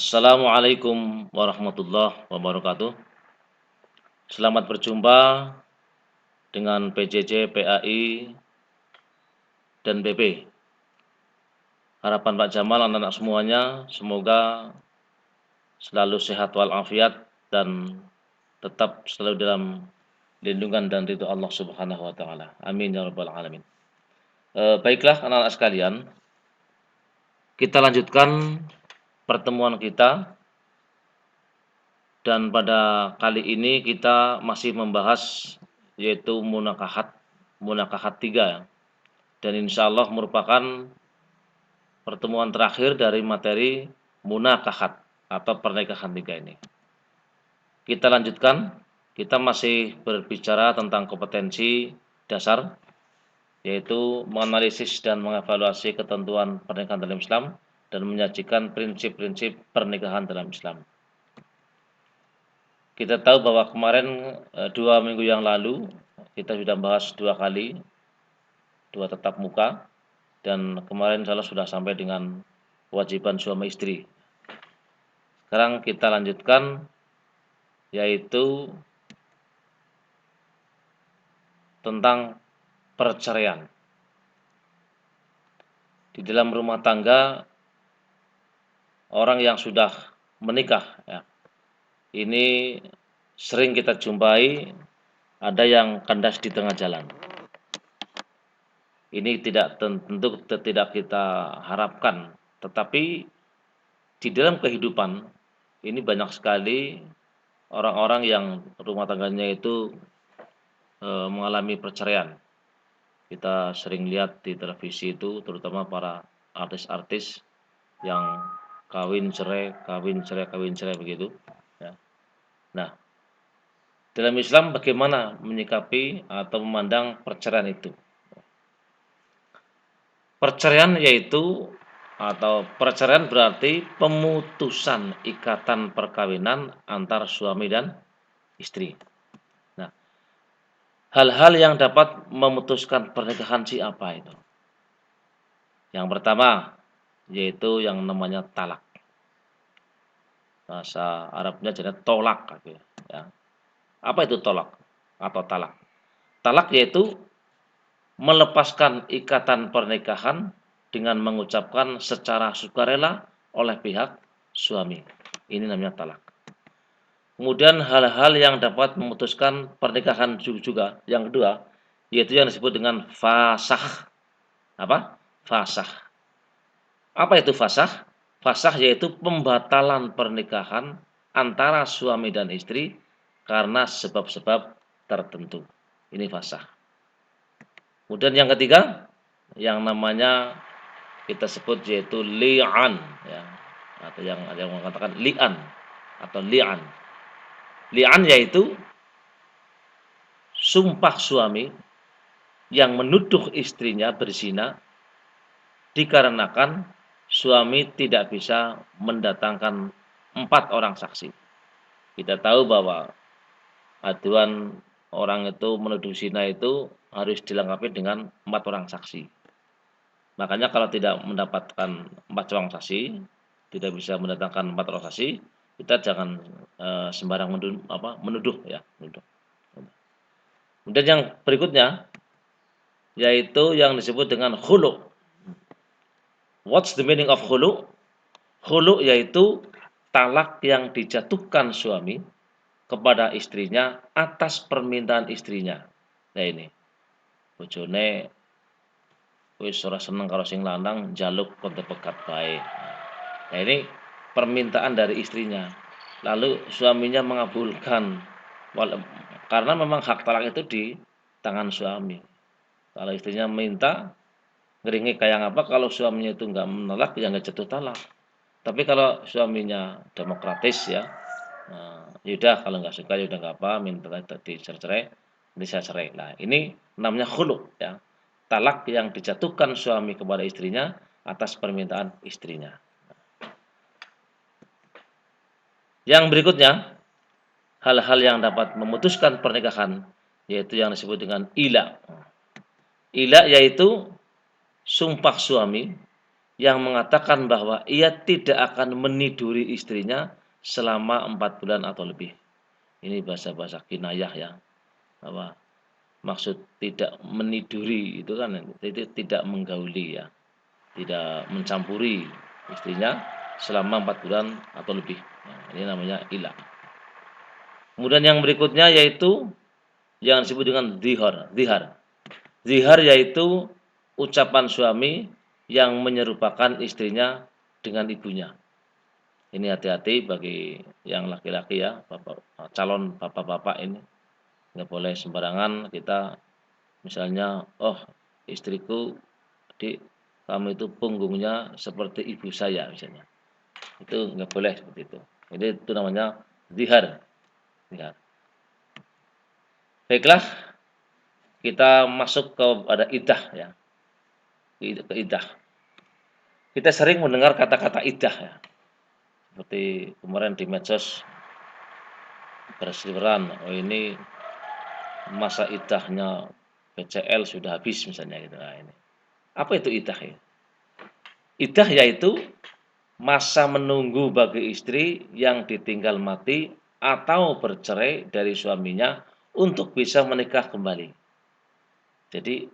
Assalamualaikum warahmatullahi wabarakatuh. Selamat berjumpa dengan PJJ, PAI, dan BP. Harapan Pak Jamal, anak-anak semuanya, semoga selalu sehat walafiat dan tetap selalu dalam lindungan dan ridho Allah Subhanahu wa taala. Amin ya rabbal alamin. Baiklah anak-anak sekalian, kita lanjutkan pertemuan kita dan pada kali ini kita masih membahas yaitu munakahat 3 ya. Dan insya Allah merupakan pertemuan terakhir dari materi munakahat atau pernikahan 3 ini. Kita lanjutkan, kita masih berbicara tentang kompetensi dasar, yaitu menganalisis dan mengevaluasi ketentuan pernikahan dalam Islam dan menyajikan prinsip-prinsip pernikahan dalam Islam. Kita tahu bahwa kemarin 2 minggu yang lalu kita sudah bahas 2 kali, 2 tatap muka, dan kemarin saya sudah sampai dengan kewajiban suami istri. Sekarang kita lanjutkan, yaitu tentang perceraian. Di dalam rumah tangga, orang yang sudah menikah ya, ini sering kita jumpai ada yang kandas di tengah jalan. Ini tentu tidak kita harapkan, tetapi di dalam kehidupan ini banyak sekali orang-orang yang rumah tangganya itu mengalami perceraian. Kita sering lihat di televisi itu, terutama para artis-artis yang kawin cerai begitu. Ya. Nah, dalam Islam bagaimana menyikapi atau memandang perceraian itu? Perceraian berarti pemutusan ikatan perkawinan antar suami dan istri. Nah, hal-hal yang dapat memutuskan pernikahan apa itu? Yang pertama, yaitu yang namanya talak. Bahasa Arabnya jadi tolak. Ya. Apa itu tolak atau talak? Talak yaitu melepaskan ikatan pernikahan dengan mengucapkan secara sukarela oleh pihak suami. Ini namanya talak. Kemudian hal-hal yang dapat memutuskan pernikahan juga. Yang kedua, yaitu yang disebut dengan fasakh. Apa? Fasakh. Apa itu fasakh? Fasakh yaitu pembatalan pernikahan antara suami dan istri karena sebab-sebab tertentu. Ini fasakh. Kemudian yang ketiga, yang namanya kita sebut yaitu li'an ya, atau yang ada yang mengatakan li'an atau li'an. Li'an yaitu sumpah suami yang menuduh istrinya berzina dikarenakan suami tidak bisa mendatangkan 4 orang saksi. Kita tahu bahwa aduan orang itu menuduh zina itu harus dilengkapi dengan 4 orang saksi. Makanya kalau tidak mendapatkan 4 orang saksi, tidak bisa mendatangkan 4 orang saksi, kita jangan sembarang menuduh ya, menuduh. Kemudian yang berikutnya yaitu yang disebut dengan khulu'. What's the meaning of khulu'? Khulu' yaitu talak yang dijatuhkan suami kepada istrinya atas permintaan istrinya. Nah ini, bojone wis ora seneng karo sing lanang, njaluk kontek pegat bae. Nah ini permintaan dari istrinya. Lalu suaminya mengabulkan karena memang hak talak itu di tangan suami. Kalau istrinya minta ngeringi kayak apa, kalau suaminya itu enggak menolak ya enggak jatuh talak. Tapi kalau suaminya demokratis ya, yaudah kalau nggak suka yaudah nggak apa, minta dicerai, bisa cerai. Nah ini namanya khulu ya, talak yang dijatuhkan suami kepada istrinya atas permintaan istrinya. Yang berikutnya, hal-hal yang dapat memutuskan pernikahan yaitu yang disebut dengan ila. Ila yaitu sumpah suami yang mengatakan bahwa ia tidak akan meniduri istrinya selama 4 bulan atau lebih. Ini bahasa-bahasa kinayah ya, apa maksud tidak meniduri itu kan itu tidak menggauli ya, tidak mencampuri istrinya selama 4 bulan atau lebih. Nah, ini namanya ilah. Kemudian yang berikutnya yaitu yang disebut dengan zihar. Zihar yaitu ucapan suami yang menyerupakan istrinya dengan ibunya. Ini hati-hati bagi yang laki-laki ya, calon bapak-bapak ini. Nggak boleh sembarangan kita misalnya, oh istriku, dik, kamu itu punggungnya seperti ibu saya misalnya. Itu nggak boleh seperti itu. Jadi itu namanya zihar. Zihar. Baiklah, kita masuk kepada iddah ya. Ke iddah. Kita sering mendengar kata-kata iddah ya. Seperti kemarin di medsos berseliweran, oh ini masa iddahnya PCL sudah habis misalnya gitu. Nah, ini. Apa itu iddah ya? Iddah yaitu masa menunggu bagi istri yang ditinggal mati atau bercerai dari suaminya untuk bisa menikah kembali. Jadi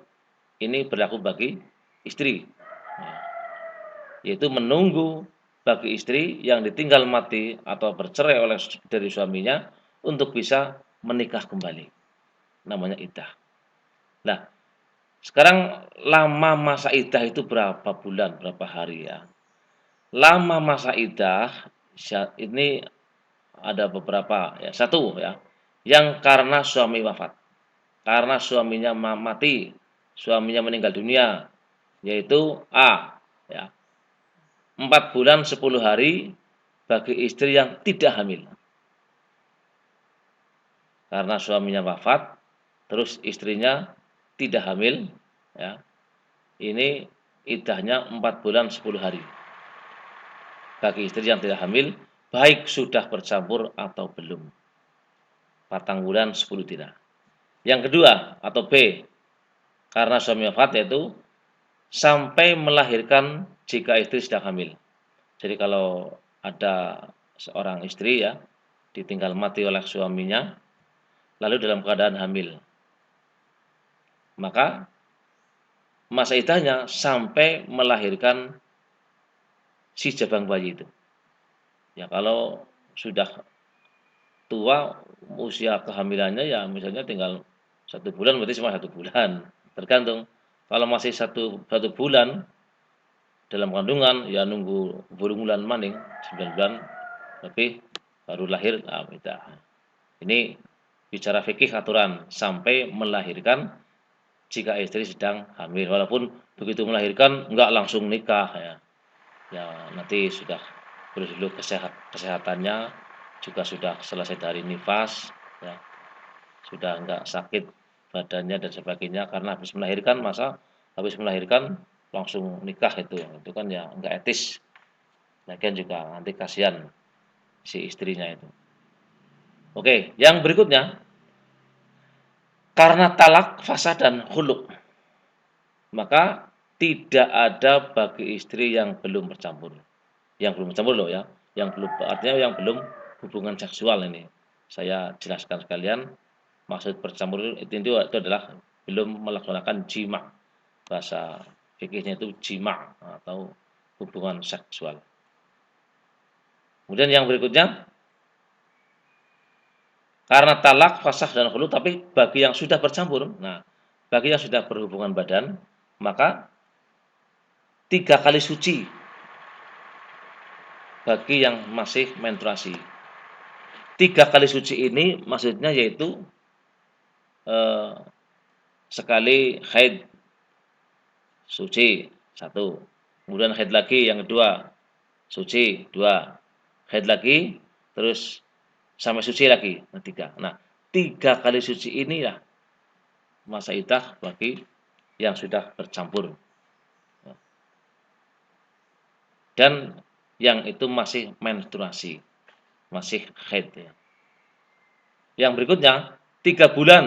ini berlaku bagi istri. Nah, yaitu menunggu bagi istri yang ditinggal mati atau bercerai dari suaminya untuk bisa menikah kembali. Namanya iddah. Nah, sekarang lama masa iddah itu berapa bulan, berapa hari ya? Lama masa iddah ini ada beberapa ya. Satu ya, yang karena suami wafat. Karena suaminya mati, suaminya meninggal dunia, yaitu A ya, 4 bulan 10 hari bagi istri yang tidak hamil. Karena suaminya wafat, terus istrinya tidak hamil, ya. Ini iddahnya 4 bulan 10 hari. Bagi istri yang tidak hamil, baik sudah bercampur atau belum. 4 bulan 10 tidak. Yang kedua atau B, karena suami wafat yaitu sampai melahirkan jika istri sedang hamil. Jadi kalau ada seorang istri ya ditinggal mati oleh suaminya lalu dalam keadaan hamil, maka masa iddahnya sampai melahirkan si jabang bayi itu. Ya kalau sudah tua usia kehamilannya ya misalnya tinggal 1 bulan berarti cuma 1 bulan. Tergantung. Kalau masih satu bulan dalam kandungan ya nunggu bulan maning 9 bulan lebih baru lahir iddah. Ini bicara fikih aturan sampai melahirkan jika istri sedang hamil. Walaupun begitu melahirkan enggak langsung nikah ya. Ya nanti sudah dulu kesehatannya juga sudah selesai dari nifas ya. Sudah enggak sakit badannya dan sebagainya karena habis melahirkan langsung nikah itu kan ya enggak etis. Lagian juga nanti kasihan si istrinya itu. Oke, yang berikutnya karena talak, fasah dan khulu, maka tidak ada bagi istri yang belum bercampur. Yang belum bercampur loh ya, yang belum artinya yang belum hubungan seksual ini. Saya jelaskan sekalian, maksud bercampur itu adalah belum melaksanakan jima. Bahasa fikihnya itu jima atau hubungan seksual. Kemudian yang berikutnya karena talak, fasah dan khulu, tapi bagi yang sudah bercampur, nah bagi yang sudah berhubungan badan, maka 3 kali suci bagi yang masih menstruasi. 3 kali suci ini maksudnya yaitu eh, sekali haid suci 1, kemudian haid lagi yang kedua suci 2, haid lagi terus sampai suci lagi 3. Nah 3 kali suci inilah masa iddah bagi yang sudah bercampur dan yang itu masih menstruasi, masih haid ya. Yang berikutnya 3 bulan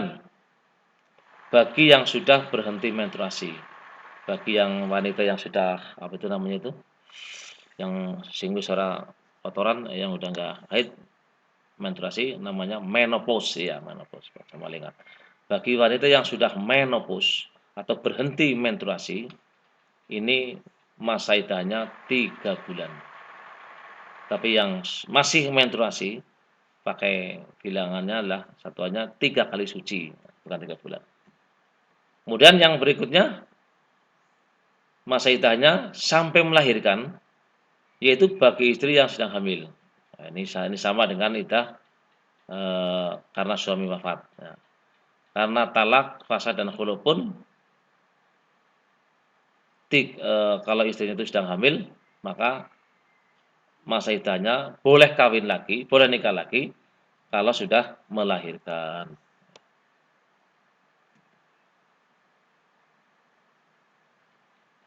bagi yang sudah berhenti menstruasi. bagi yang wanita yang sudah apa itu namanya itu, yang singgung suara kotoran yang udah nggak haid menstruasi namanya menopause ya menopause sama ingat. Bagi wanita yang sudah menopause atau berhenti menstruasi ini masa iddahnya 3 bulan. Tapi yang masih menstruasi pakai bilangannya adalah satuannya 3 kali suci bukan 3 bulan. Kemudian yang berikutnya masa iddahnya sampai melahirkan yaitu bagi istri yang sedang hamil. Nah, ini sama dengan iddah karena suami wafat. Ya. Karena talak, fasad dan khulu pun kalau istrinya itu sedang hamil, maka masa iddahnya boleh kawin lagi, boleh nikah lagi kalau sudah melahirkan.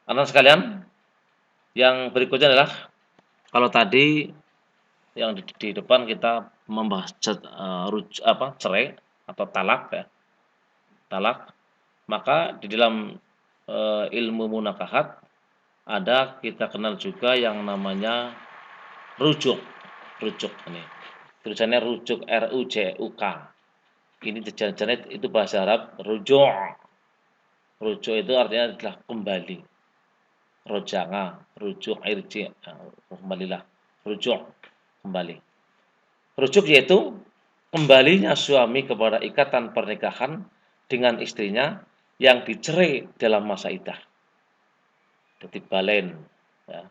Anak sekalian, yang berikutnya adalah kalau tadi yang di depan kita membahas cerai atau talak ya, talak, maka di dalam ilmu munakahat ada kita kenal juga yang namanya rujuk. Rujuk ini. Tulisannya rujuk RUJUK. Ini jenis itu bahasa Arab rujuk. Rujuk itu artinya adalah kembali. Rojanga, rujuk irji, kembalilah. Rujuk, kembali. Rujuk yaitu kembalinya suami kepada ikatan pernikahan dengan istrinya yang dicerai dalam masa iddah. Jadi balen, ya.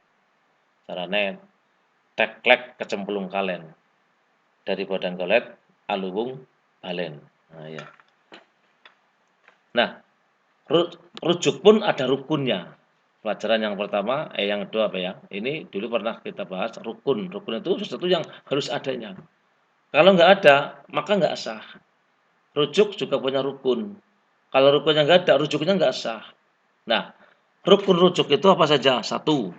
Carane teklek kecemplung kalen. Dari badan golet aluwung balen. Nah, ya. Nah, rujuk pun ada rukunnya. Pelajaran yang pertama, yang kedua apa ya? Ini dulu pernah kita bahas rukun. Rukun itu sesuatu yang harus adanya. Kalau nggak ada, maka nggak sah. Rujuk juga punya rukun. Kalau rukunnya nggak ada, rujuknya nggak sah. Nah, rukun rujuk itu apa saja? Satu,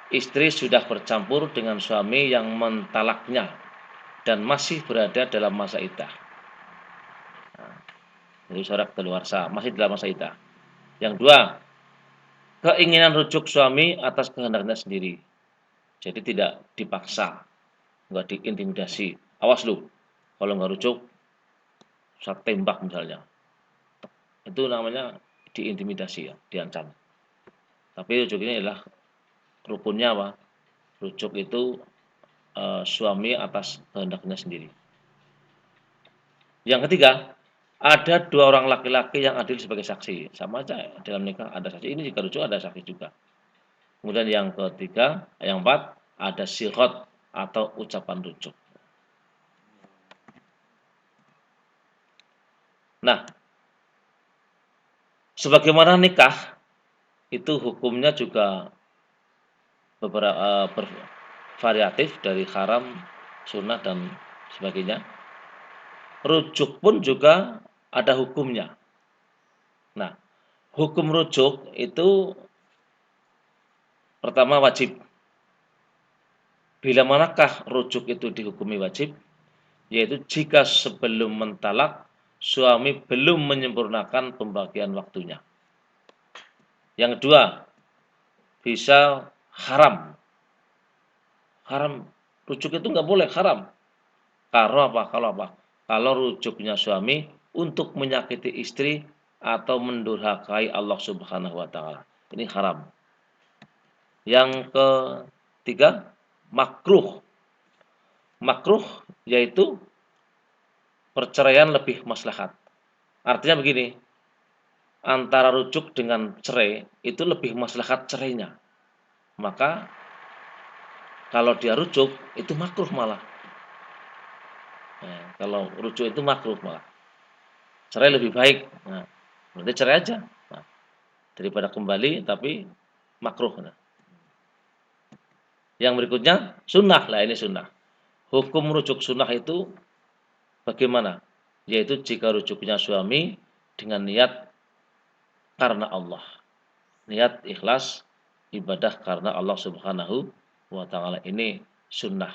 istri sudah bercampur dengan suami yang mentalaknya dan masih berada dalam masa iddah. Jadi syarat keluarsa, masih dalam masa iddah. Yang dua, keinginan rujuk suami atas kehendaknya sendiri. Jadi tidak dipaksa, nggak diintimidasi. Awas lu, kalau nggak rujuk, saya tembak misalnya. Itu namanya diintimidasi ya, diancam. Tapi rujuk ini adalah rukunnya apa? Rujuk itu suami atas kehendaknya sendiri. Yang ketiga, ada 2 orang laki-laki yang adil sebagai saksi. Sama aja dalam nikah ada saksi. Ini jika rujuk ada saksi juga. Kemudian yang ketiga, yang keempat, ada sighot atau ucapan rujuk. Nah, sebagaimana nikah itu hukumnya juga beberapa variatif dari haram, sunnah dan sebagainya. Rujuk pun juga ada hukumnya. Nah, hukum rujuk itu pertama wajib. Bila manakah rujuk itu dihukumi wajib? Yaitu jika sebelum mentalak suami belum menyempurnakan pembagian waktunya. Yang kedua, bisa haram. Haram, rujuk itu nggak boleh, haram. Kalau apa? Kalau rujuknya suami untuk menyakiti istri atau mendurhakai Allah Subhanahu wa taala. Ini haram. Yang ketiga, makruh. Makruh yaitu perceraian lebih maslahat. Artinya begini, antara rujuk dengan cerai itu lebih maslahat cerainya. Maka kalau dia rujuk itu makruh malah. Nah, kalau rujuk itu makruh malah. Cerai lebih baik. Nah, berarti cerai aja. Nah, daripada kembali tapi makruh. Nah. Yang berikutnya sunnah lah, ini sunnah. Hukum rujuk sunnah itu bagaimana? Yaitu jika rujuknya suami dengan niat karena Allah. Niat ikhlas ibadah karena Allah Subhanahu wa taala, ini sunnah.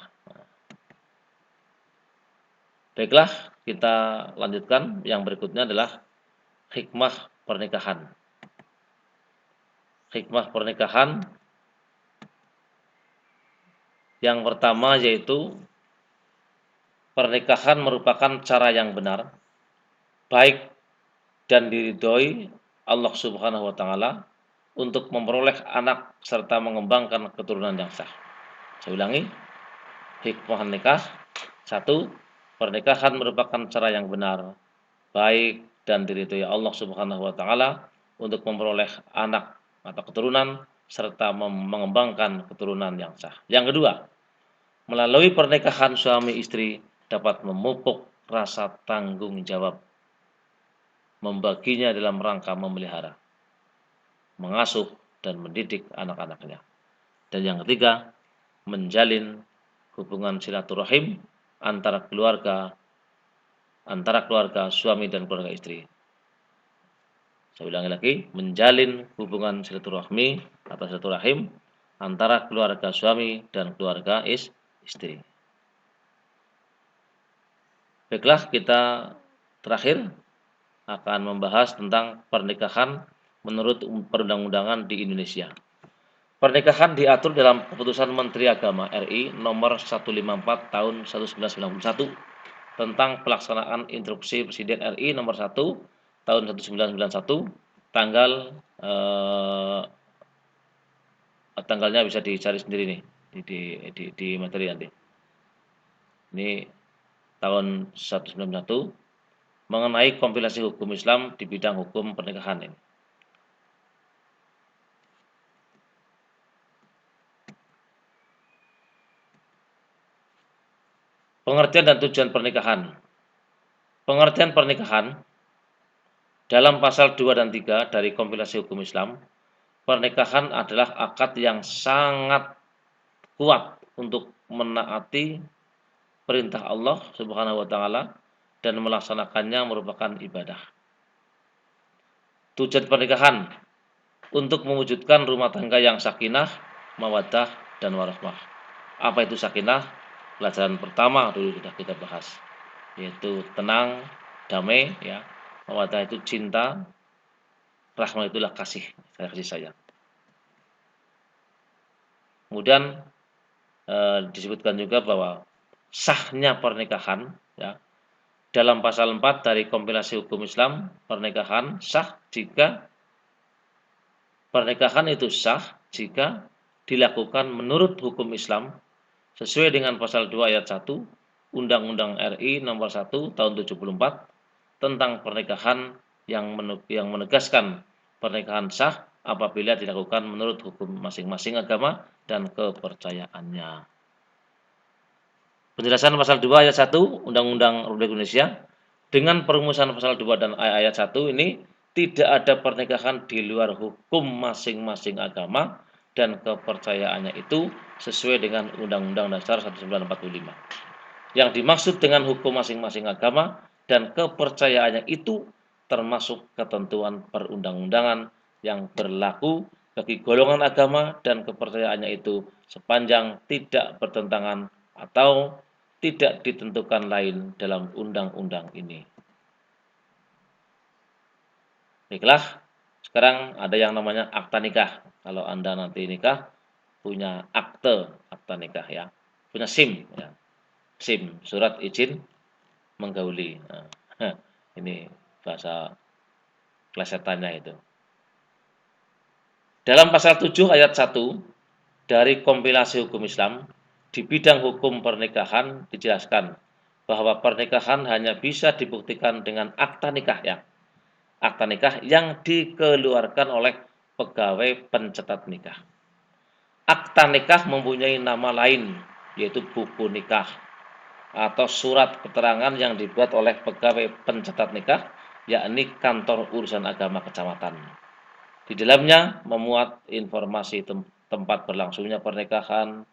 Baiklah, kita lanjutkan. Yang berikutnya adalah hikmah pernikahan. hikmah pernikahan yang pertama yaitu pernikahan merupakan cara yang benar, baik dan diridhoi Allah Subhanahu wa taala untuk memperoleh anak serta mengembangkan keturunan yang sah. Saya ulangi, hikmah nikah. Satu, pernikahan merupakan cara yang benar, baik dan diridhoi Allah Subhanahu wa taala untuk memperoleh anak atau keturunan serta mengembangkan keturunan yang sah. Yang kedua, melalui pernikahan suami istri dapat memupuk rasa tanggung jawab, membaginya dalam rangka memelihara, mengasuh dan mendidik anak-anaknya. Dan yang ketiga, menjalin hubungan silaturahim antara keluarga suami dan keluarga istri. Saya ulangi lagi, menjalin hubungan silaturahmi atau silaturahim antara keluarga suami dan keluarga istri. Baiklah, kita terakhir akan membahas tentang pernikahan menurut perundang-undangan di Indonesia. Pernikahan diatur dalam Keputusan Menteri Agama RI Nomor 154 Tahun 1991 tentang pelaksanaan Instruksi Presiden RI Nomor 1 Tahun 1991, tanggalnya bisa dicari sendiri nih di materi nanti. Ini tahun 1991 mengenai kompilasi hukum Islam di bidang hukum pernikahan ini. Pengertian dan tujuan pernikahan. Pengertian pernikahan dalam pasal 2 dan 3 dari kompilasi hukum Islam, pernikahan adalah akad yang sangat kuat untuk menaati perintah Allah Subhanahu wa taala dan melaksanakannya merupakan ibadah. Tujuan pernikahan untuk mewujudkan rumah tangga yang sakinah, mawaddah dan warahmah. Apa itu sakinah? Pelajaran pertama dulu sudah kita bahas, yaitu tenang, damai ya. Mawaddah itu cinta, rahmah itulah kasih sayang. Kemudian disebutkan juga bahwa sahnya pernikahan ya, dalam pasal 4 dari kompilasi hukum Islam, pernikahan itu sah jika dilakukan menurut hukum Islam sesuai dengan pasal 2 ayat 1 Undang-Undang RI Nomor 1 Tahun 74 tentang pernikahan yang menegaskan pernikahan sah apabila dilakukan menurut hukum masing-masing agama dan kepercayaannya. Penjelasan pasal 2 ayat 1 Undang-Undang Republik Indonesia, dengan perumusan pasal 2 dan ayat 1 ini tidak ada pernikahan di luar hukum masing-masing agama dan kepercayaannya itu sesuai dengan Undang-Undang Dasar 1945. Yang dimaksud dengan hukum masing-masing agama dan kepercayaannya itu termasuk ketentuan perundang-undangan yang berlaku bagi golongan agama dan kepercayaannya itu sepanjang tidak bertentangan atau tidak ditentukan lain dalam undang-undang ini. Baiklah, sekarang ada yang namanya akta nikah. Kalau Anda nanti nikah, punya akta nikah ya, punya SIM ya. SIM, surat izin menggauli. Nah, ini bahasa plesetannya itu. Dalam pasal 7 ayat 1 dari kompilasi hukum Islam, di bidang hukum pernikahan dijelaskan bahwa pernikahan hanya bisa dibuktikan dengan akta nikah ya. Akta nikah yang dikeluarkan oleh pegawai pencatat nikah. Akta nikah mempunyai nama lain, yaitu buku nikah atau surat keterangan yang dibuat oleh pegawai pencatat nikah, yakni kantor urusan agama kecamatan. Di dalamnya memuat informasi tempat berlangsungnya pernikahan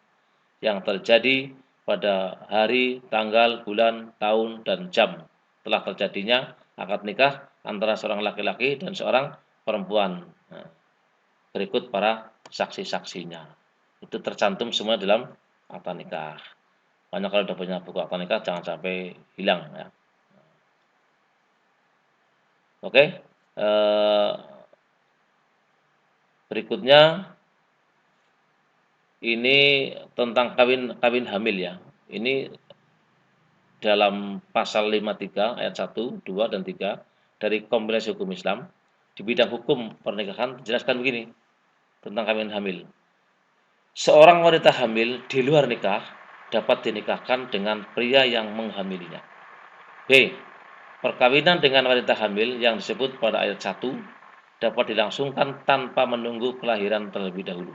yang terjadi pada hari, tanggal, bulan, tahun, dan jam telah terjadinya akad nikah antara seorang laki-laki dan seorang perempuan. Nah, berikut para saksi-saksinya. Itu tercantum semua dalam akta nikah. Makanya kalau udah punya buku akta nikah jangan sampai hilang ya. Oke. Berikutnya ini tentang kawin hamil ya. Ini dalam pasal 53 ayat 1, 2, dan 3 dari Kompilasi Hukum Islam di bidang hukum pernikahan dijelaskan begini tentang kawin hamil. Seorang wanita hamil di luar nikah dapat dinikahkan dengan pria yang menghamilinya. B. Perkawinan dengan wanita hamil yang disebut pada ayat 1 dapat dilangsungkan tanpa menunggu kelahiran terlebih dahulu.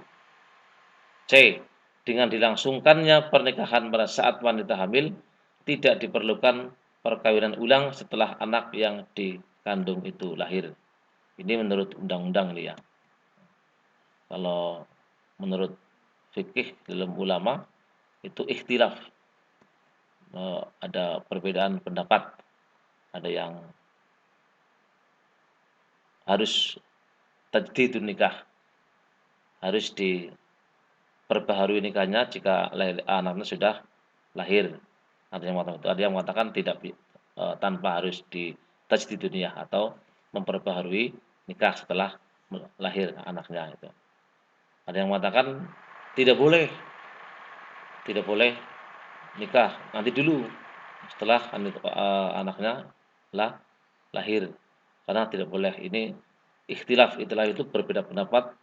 C. Dengan dilangsungkannya pernikahan pada saat wanita hamil, tidak diperlukan perkawinan ulang setelah anak yang dikandung itu lahir. Ini menurut undang-undang ini ya. Kalau menurut fikih dalam ulama itu ikhtilaf, ada perbedaan pendapat. Ada yang harus tajdidun nikah, harus diperbaharui nikahnya jika anaknya sudah lahir. Ada yang mengatakan tidak, tanpa harus ditajdidun nikah atau memperbaharui nikah setelah lahir anaknya itu. Ada yang mengatakan tidak boleh nikah, nanti dulu setelah anaknya lahir, karena tidak boleh. Ini ikhtilaf itu berbeda pendapat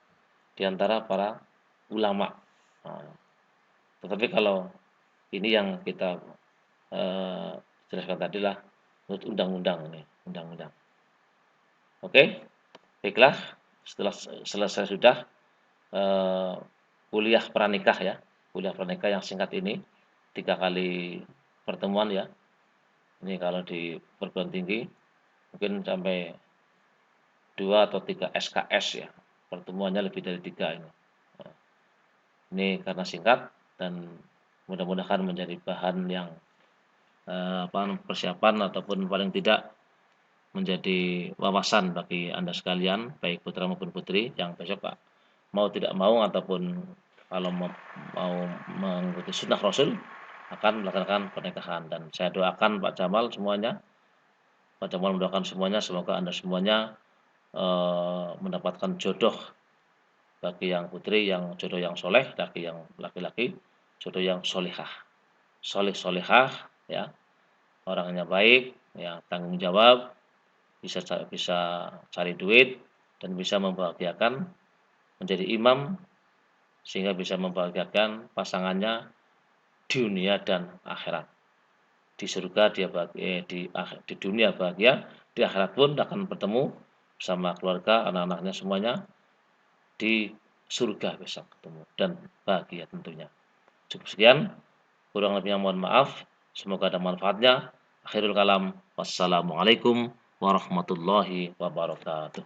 di antara para ulama. Nah, tetapi kalau ini yang kita jelaskan tadi lah menurut undang-undang ini, undang-undang. Oke, baiklah, setelah selesai sudah kuliah pranikah ya, kuliah pranikah yang singkat ini 3 kali pertemuan ya. Ini kalau di perguruan tinggi mungkin sampai 2 atau 3 SKS ya, pertemuannya lebih dari 3 ini. Nah, ini karena singkat dan mudah-mudahan menjadi bahan yang persiapan ataupun paling tidak menjadi wawasan bagi Anda sekalian, baik putra maupun putri yang besok Pak mau tidak mau ataupun kalau mau mengikuti sunnah Rasul akan melaksanakan pernikahan. Dan saya doakan Pak Jamal semuanya, Pak Jamal mendoakan semuanya semoga Anda semuanya mendapatkan jodoh, bagi yang putri yang jodoh yang soleh, bagi yang laki-laki jodoh yang solihah, solihah ya, orangnya baik ya, tanggung jawab, bisa cari duit dan bisa membahagiakan, menjadi imam sehingga bisa membahagiakan pasangannya dunia dan akhirat. Di surga dia bahagia, di dunia bahagia, di akhirat pun akan bertemu bersama keluarga, anak-anaknya semuanya di surga besok ketemu dan bahagia tentunya. Cukup sekian, kurang lebihnya mohon maaf. Semoga ada manfaatnya. Akhirul kalam, wassalamualaikum warahmatullahi wabarakatuh.